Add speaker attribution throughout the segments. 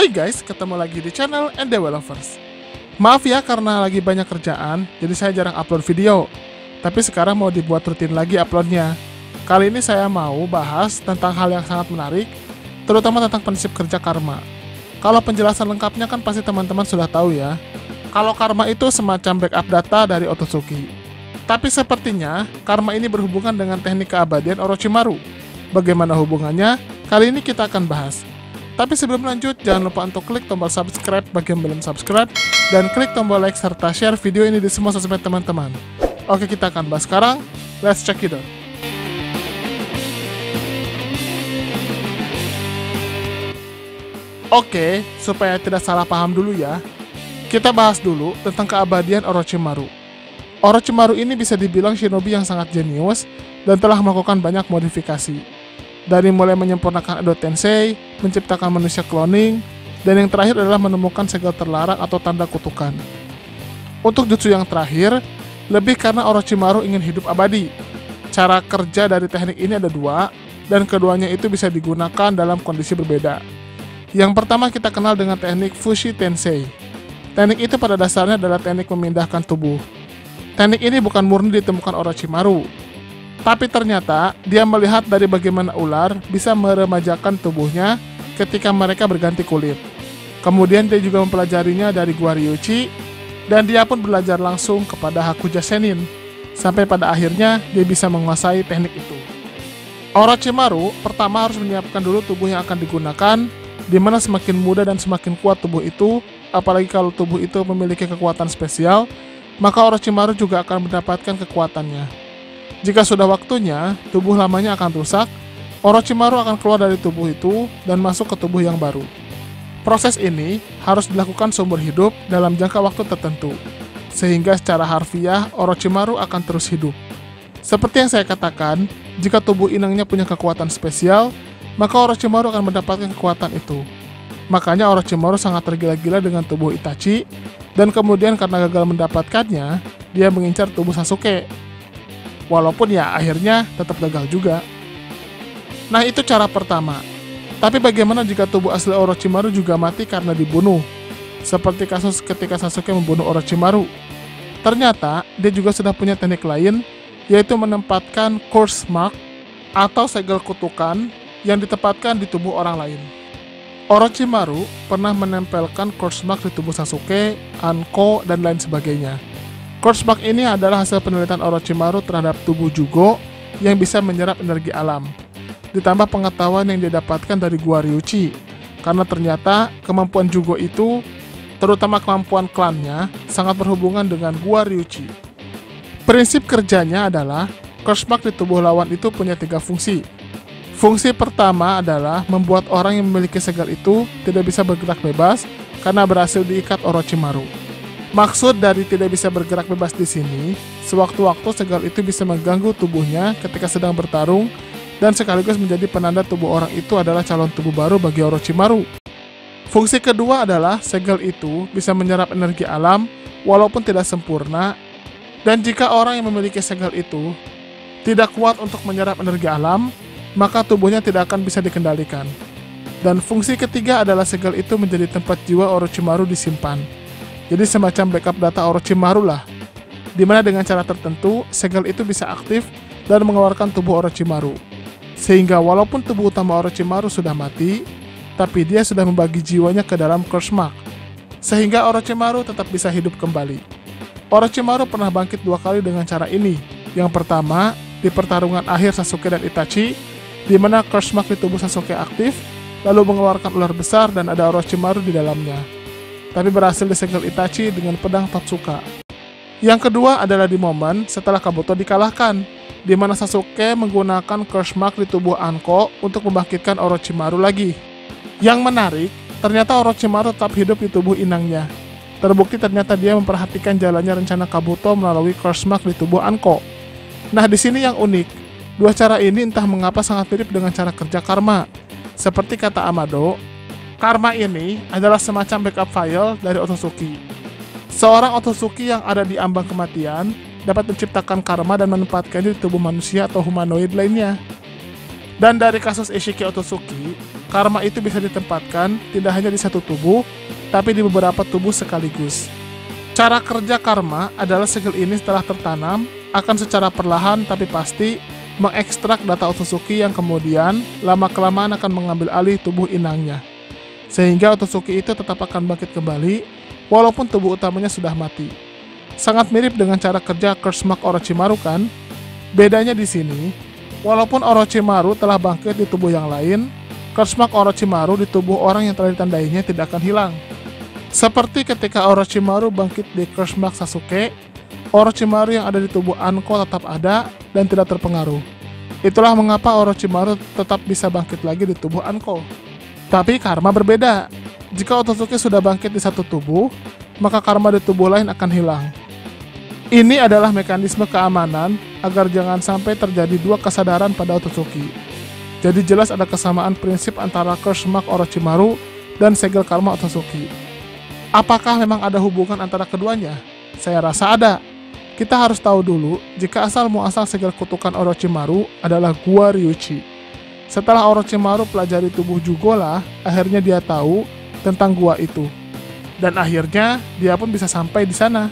Speaker 1: Hai guys, ketemu lagi di channel Endeavors. Maaf ya karena lagi banyak kerjaan, jadi saya jarang upload video. Tapi sekarang mau dibuat rutin lagi uploadnya. Kali ini saya mau bahas tentang hal yang sangat menarik, terutama tentang prinsip kerja karma. Kalau penjelasan lengkapnya kan pasti teman-teman sudah tahu ya. Kalau karma itu semacam backup data dari Otsutsuki. Tapi sepertinya karma ini berhubungan dengan teknik keabadian Orochimaru. Bagaimana hubungannya? Kali ini kita akan bahas. Tapi sebelum lanjut, jangan lupa untuk klik tombol subscribe bagi yang belum subscribe, dan klik tombol like serta share video ini di semua sosmed teman-teman. Oke, kita akan bahas sekarang. Let's check it out. Oke, supaya tidak salah paham dulu ya, kita bahas dulu tentang keabadian Orochimaru. Orochimaru ini bisa dibilang shinobi yang sangat jenius dan telah melakukan banyak modifikasi. Dari mulai menyempurnakan Edo Tensei, menciptakan manusia cloning, dan yang terakhir adalah menemukan segel terlarang atau tanda kutukan. Untuk jutsu yang terakhir, lebih karena Orochimaru ingin hidup abadi. Cara kerja dari teknik ini ada dua, dan keduanya itu bisa digunakan dalam kondisi berbeda. Yang pertama kita kenal dengan teknik Fushi Tensei. Teknik itu pada dasarnya adalah teknik memindahkan tubuh. Teknik ini bukan murni ditemukan Orochimaru, tapi ternyata dia melihat dari bagaimana ular bisa meremajakan tubuhnya ketika mereka berganti kulit. Kemudian dia juga mempelajarinya dari Gua Ryuchi, dan dia pun belajar langsung kepada Hakuja Senin, sampai pada akhirnya dia bisa menguasai teknik itu. Orochimaru pertama harus menyiapkan dulu tubuh yang akan digunakan, di mana semakin muda dan semakin kuat tubuh itu, apalagi kalau tubuh itu memiliki kekuatan spesial, maka Orochimaru juga akan mendapatkan kekuatannya. Jika sudah waktunya, tubuh lamanya akan rusak, Orochimaru akan keluar dari tubuh itu dan masuk ke tubuh yang baru. Proses ini harus dilakukan seumur hidup dalam jangka waktu tertentu, sehingga secara harfiah Orochimaru akan terus hidup. Seperti yang saya katakan, jika tubuh inangnya punya kekuatan spesial, maka Orochimaru akan mendapatkan kekuatan itu. Makanya Orochimaru sangat tergila-gila dengan tubuh Itachi, dan kemudian karena gagal mendapatkannya, dia mengincar tubuh Sasuke. Walaupun ya akhirnya tetap gagal juga. Nah, itu cara pertama. Tapi bagaimana jika tubuh asli Orochimaru juga mati karena dibunuh? Seperti kasus ketika Sasuke membunuh Orochimaru. Ternyata dia juga sudah punya teknik lain, yaitu menempatkan curse mark atau segel kutukan yang ditempatkan di tubuh orang lain. Orochimaru pernah menempelkan curse mark di tubuh Sasuke, Anko, dan lain sebagainya. Curse mark ini adalah hasil penelitian Orochimaru terhadap tubuh Jugo yang bisa menyerap energi alam. Ditambah pengetahuan yang didapatkan dari Gua Ryuchi, karena ternyata kemampuan Jugo itu, terutama kemampuan klannya, sangat berhubungan dengan Gua Ryuchi. Prinsip kerjanya adalah, curse mark di tubuh lawan itu punya 3 fungsi. Fungsi pertama adalah membuat orang yang memiliki segel itu tidak bisa bergerak bebas karena berhasil diikat Orochimaru. Maksud dari tidak bisa bergerak bebas di sini, sewaktu-waktu segel itu bisa mengganggu tubuhnya ketika sedang bertarung, dan sekaligus menjadi penanda tubuh orang itu adalah calon tubuh baru bagi Orochimaru. Fungsi kedua adalah segel itu bisa menyerap energi alam walaupun tidak sempurna, dan jika orang yang memiliki segel itu tidak kuat untuk menyerap energi alam, maka tubuhnya tidak akan bisa dikendalikan. Dan fungsi ketiga adalah segel itu menjadi tempat jiwa Orochimaru disimpan. Jadi semacam backup data Orochimaru lah, dimana dengan cara tertentu, segel itu bisa aktif dan mengeluarkan tubuh Orochimaru. Sehingga walaupun tubuh utama Orochimaru sudah mati, tapi dia sudah membagi jiwanya ke dalam curse mark, sehingga Orochimaru tetap bisa hidup kembali. Orochimaru pernah bangkit 2 kali dengan cara ini. Yang pertama, di pertarungan akhir Sasuke dan Itachi, di mana curse mark di tubuh Sasuke aktif, lalu mengeluarkan ular besar dan ada Orochimaru di dalamnya. Tapi berhasil disegel Itachi dengan pedang Totsuka. Yang kedua adalah di momen setelah Kabuto dikalahkan, di mana Sasuke menggunakan curse mark di tubuh Anko untuk membangkitkan Orochimaru lagi. Yang menarik, ternyata Orochimaru tetap hidup di tubuh inangnya. Terbukti ternyata dia memperhatikan jalannya rencana Kabuto melalui curse mark di tubuh Anko. Nah, di sini yang unik, dua cara ini entah mengapa sangat mirip dengan cara kerja karma. Seperti kata Amado, karma ini adalah semacam backup file dari Otsutsuki. Seorang Otsutsuki yang ada di ambang kematian dapat menciptakan karma dan menempatkannya di tubuh manusia atau humanoid lainnya. Dan dari kasus Ishiki Otsutsuki, karma itu bisa ditempatkan tidak hanya di satu tubuh, tapi di beberapa tubuh sekaligus. Cara kerja karma adalah segel ini setelah tertanam, akan secara perlahan tapi pasti mengekstrak data Otsutsuki yang kemudian lama-kelamaan akan mengambil alih tubuh inangnya. Sehingga Otsutsuki itu tetap akan bangkit kembali, walaupun tubuh utamanya sudah mati. Sangat mirip dengan cara kerja Curse Mark Orochimaru kan? Bedanya di sini, walaupun Orochimaru telah bangkit di tubuh yang lain, Curse Mark Orochimaru di tubuh orang yang telah ditandainya tidak akan hilang. Seperti ketika Orochimaru bangkit di Curse Mark Sasuke, Orochimaru yang ada di tubuh Anko tetap ada dan tidak terpengaruh. Itulah mengapa Orochimaru tetap bisa bangkit lagi di tubuh Anko. Tapi karma berbeda. Jika Otsutsuki sudah bangkit di satu tubuh, maka karma di tubuh lain akan hilang. Ini adalah mekanisme keamanan agar jangan sampai terjadi dua kesadaran pada Otsutsuki. Jadi jelas ada kesamaan prinsip antara Curse Mark Orochimaru dan segel karma Otsutsuki. Apakah memang ada hubungan antara keduanya? Saya rasa ada. Kita harus tahu dulu jika asal muasal segel kutukan Orochimaru adalah Gua Ryuchi. Setelah Orochimaru pelajari tubuh Jugola, akhirnya dia tahu tentang gua itu. Dan akhirnya dia pun bisa sampai di sana.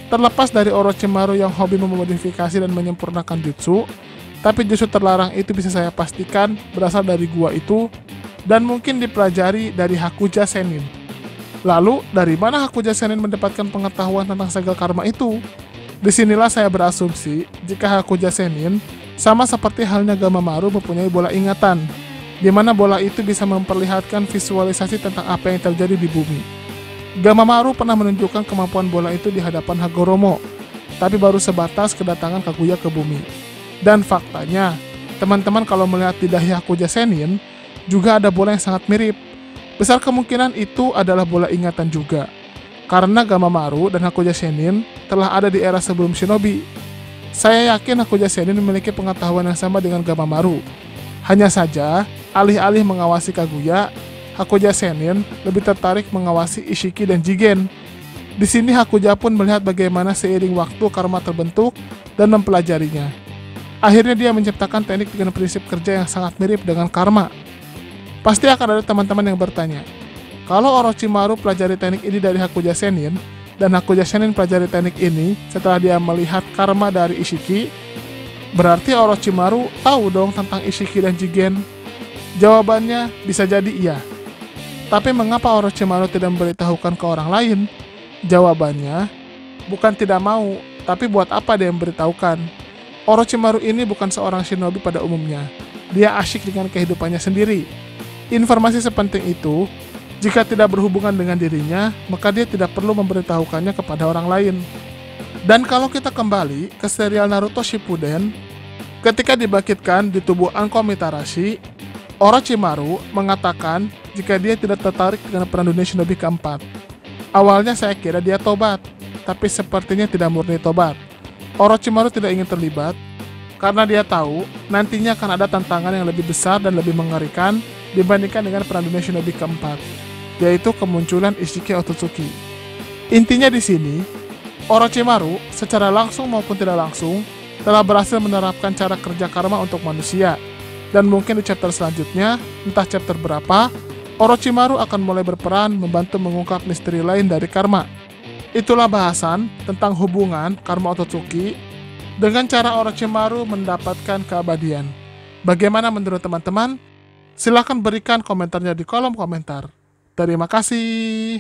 Speaker 1: Terlepas dari Orochimaru yang hobi memodifikasi dan menyempurnakan jutsu, tapi jutsu terlarang itu bisa saya pastikan berasal dari gua itu dan mungkin dipelajari dari Hakuja Senin. Lalu, dari mana Hakuja Senin mendapatkan pengetahuan tentang segel karma itu? Disinilah saya berasumsi jika Hakuja Senin sama seperti halnya Gamamaru mempunyai bola ingatan, di mana bola itu bisa memperlihatkan visualisasi tentang apa yang terjadi di bumi. Gamamaru pernah menunjukkan kemampuan bola itu di hadapan Hagoromo, tapi baru sebatas kedatangan Kaguya ke bumi. Dan faktanya, teman-teman kalau melihat di dahi Hakuja Senin, juga ada bola yang sangat mirip. Besar kemungkinan itu adalah bola ingatan juga, karena Gamamaru dan Hakuja Senin telah ada di era sebelum Shinobi. Saya yakin Hakuja Senin memiliki pengetahuan yang sama dengan Gamamaru. Hanya saja, alih-alih mengawasi Kaguya, Hakuja Senin lebih tertarik mengawasi Ishiki dan Jigen. Di sini Hakuja pun melihat bagaimana seiring waktu karma terbentuk dan mempelajarinya. Akhirnya dia menciptakan teknik dengan prinsip kerja yang sangat mirip dengan karma. Pasti akan ada teman-teman yang bertanya, kalau Orochimaru pelajari teknik ini dari Hakuja Senin, dan Hakuja Senin pelajari teknik ini setelah dia melihat karma dari Ishiki, berarti Orochimaru tahu dong tentang Ishiki dan Jigen? Jawabannya bisa jadi iya. Tapi mengapa Orochimaru tidak memberitahukan ke orang lain? Jawabannya, bukan tidak mau, tapi buat apa dia memberitahukan? Orochimaru ini bukan seorang shinobi pada umumnya. Dia asyik dengan kehidupannya sendiri. Informasi sepenting itu, jika tidak berhubungan dengan dirinya, maka dia tidak perlu memberitahukannya kepada orang lain. Dan kalau kita kembali ke serial Naruto Shippuden, ketika dibangkitkan di tubuh Anko Mitarashi, Orochimaru mengatakan jika dia tidak tertarik dengan peran dunia shinobi keempat. Awalnya saya kira dia tobat, tapi sepertinya tidak murni tobat. Orochimaru tidak ingin terlibat, karena dia tahu nantinya akan ada tantangan yang lebih besar dan lebih mengerikan dibandingkan dengan peran dunia shinobi keempat, yaitu kemunculan Ishiki Otsutsuki. Intinya di sini, Orochimaru secara langsung maupun tidak langsung telah berhasil menerapkan cara kerja karma untuk manusia. Dan mungkin di chapter selanjutnya, entah chapter berapa, Orochimaru akan mulai berperan membantu mengungkap misteri lain dari karma. Itulah bahasan tentang hubungan karma Otsutsuki dengan cara Orochimaru mendapatkan keabadian. Bagaimana menurut teman-teman? Silahkan berikan komentarnya di kolom komentar. Terima kasih.